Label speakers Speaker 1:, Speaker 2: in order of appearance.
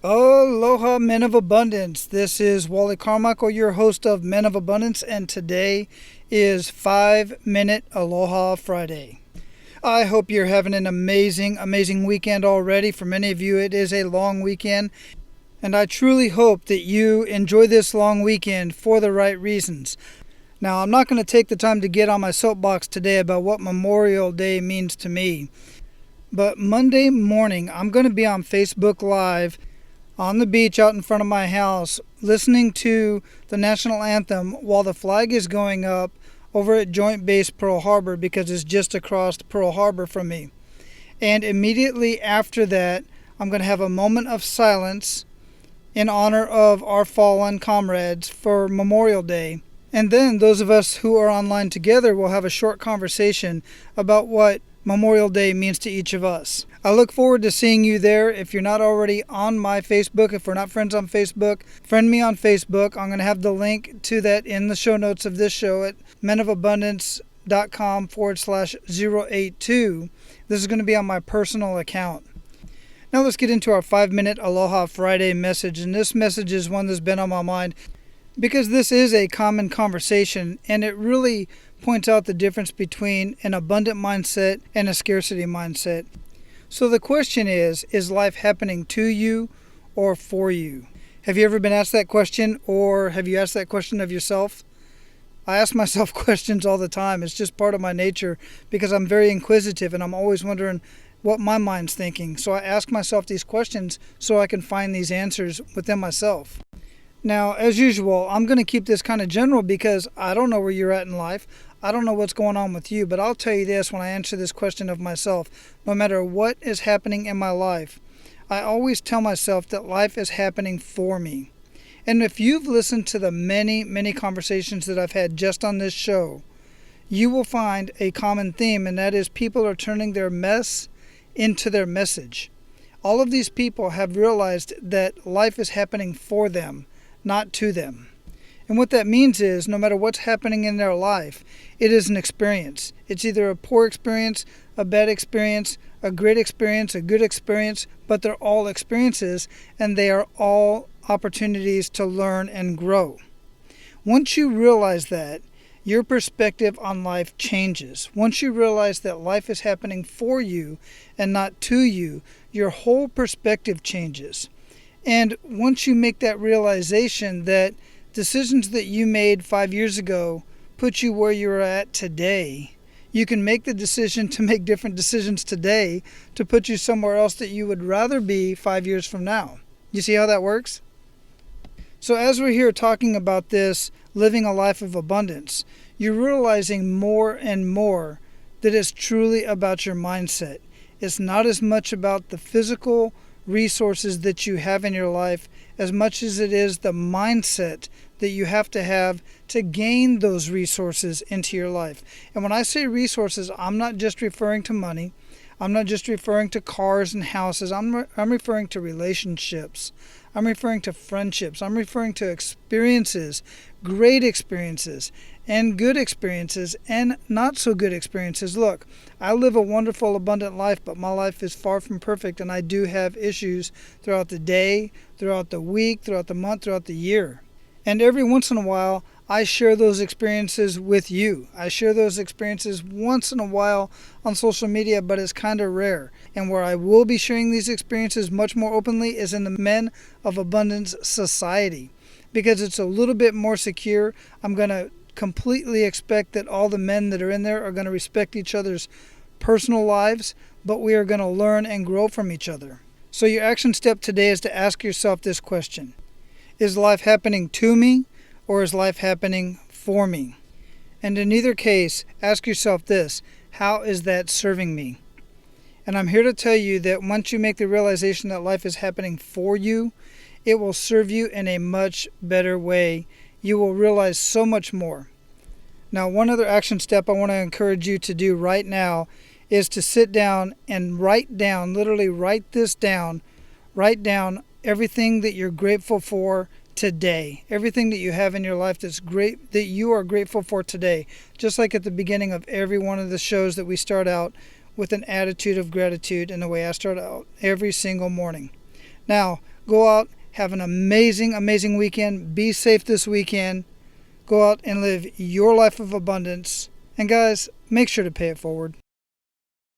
Speaker 1: Aloha Men of Abundance. This is Wally Carmichael, your host of Men of Abundance, and today is 5-Minute Aloha Friday. I hope you're having an amazing weekend already. For many of you, it is a long weekend, and I truly hope that you enjoy this long weekend for the right reasons. Now, I'm not going to take the time to get on my soapbox today about what Memorial Day means to me, but Monday morning, I'm going to be on Facebook Live on the beach out in front of my house, listening to the national anthem while the flag is going up over at Joint Base Pearl Harbor, because it's just across Pearl Harbor from me. And immediately after that, I'm going to have a moment of silence in honor of our fallen comrades for Memorial Day. And then those of us who are online together will have a short conversation about what Memorial Day means to each of us. I look forward to seeing you there. If you're not already on my Facebook, if we're not friends on Facebook, friend me on Facebook. I'm going to have the link to that in the show notes of this show at menofabundance.com/082. This is going to be on my personal account. Now let's get into our 5-Minute Aloha Friday message. And this message is one that's been on my mind because this is a common conversation, and it really points out the difference between an abundant mindset and a scarcity mindset. So the question is life happening to you or for you? Have you ever been asked that question, or have you asked that question of yourself? I ask myself questions all the time. It's just part of my nature because I'm very inquisitive and I'm always wondering what my mind's thinking. So I ask myself these questions so I can find these answers within myself. Now, as usual, I'm going to keep this kind of general because I don't know where you're at in life. I don't know what's going on with you, but I'll tell you this when I answer this question of myself. No matter what is happening in my life, I always tell myself that life is happening for me. And if you've listened to the many conversations that I've had just on this show, you will find a common theme, and that is people are turning their mess into their message. All of these people have realized that life is happening for them, not to them. And what that means is no matter what's happening in their life, it is an experience. It's either a poor experience, a bad experience, a great experience, a good experience, but they're all experiences and they are all opportunities to learn and grow. Once you realize that, your perspective on life changes. Once you realize that life is happening for you and not to you, your whole perspective changes. And once you make that realization that decisions that you made 5 years ago put you where you're at today, you can make the decision to make different decisions today to put you somewhere else that you would rather be 5 years from now. You see how that works? So as we're here talking about this, living a life of abundance, you're realizing more and more that it's truly about your mindset. It's not as much about the physical resources that you have in your life as much as it is the mindset that you have to gain those resources into your life. And when I say resources, I'm not just referring to money. I'm not just referring to cars and houses. I'm referring to relationships. I'm referring to friendships. I'm referring to experiences, great experiences, and good experiences, and not so good experiences. Look, I live a wonderful, abundant life, but my life is far from perfect, and I do have issues throughout the day, throughout the week, throughout the month, throughout the year. And every once in a while, I share those experiences with you. I share those experiences once in a while on social media, but it's kind of rare. And where I will be sharing these experiences much more openly is in the Men of Abundance Society, because it's a little bit more secure. I'm going to completely expect that all the men that are in there are going to respect each other's personal lives, but we are going to learn and grow from each other. So your action step today is to ask yourself this question. Is life happening to me, or is life happening for me? And in either case, ask yourself this: how is that serving me? And I'm here to tell you that once you make the realization that life is happening for you, it will serve you in a much better way. You will realize so much more. Now, one other action step I want to encourage you to do right now is to sit down and write down, literally write this down, write down everything that you're grateful for today, everything that you have in your life that's great, that you are grateful for today. Just like at the beginning of every one of the shows that we start out with an attitude of gratitude, and the way I start out every single morning. Now, Go out, have an amazing, amazing weekend. Be safe this weekend. Go out and live your life of abundance. And guys, make sure to pay it forward.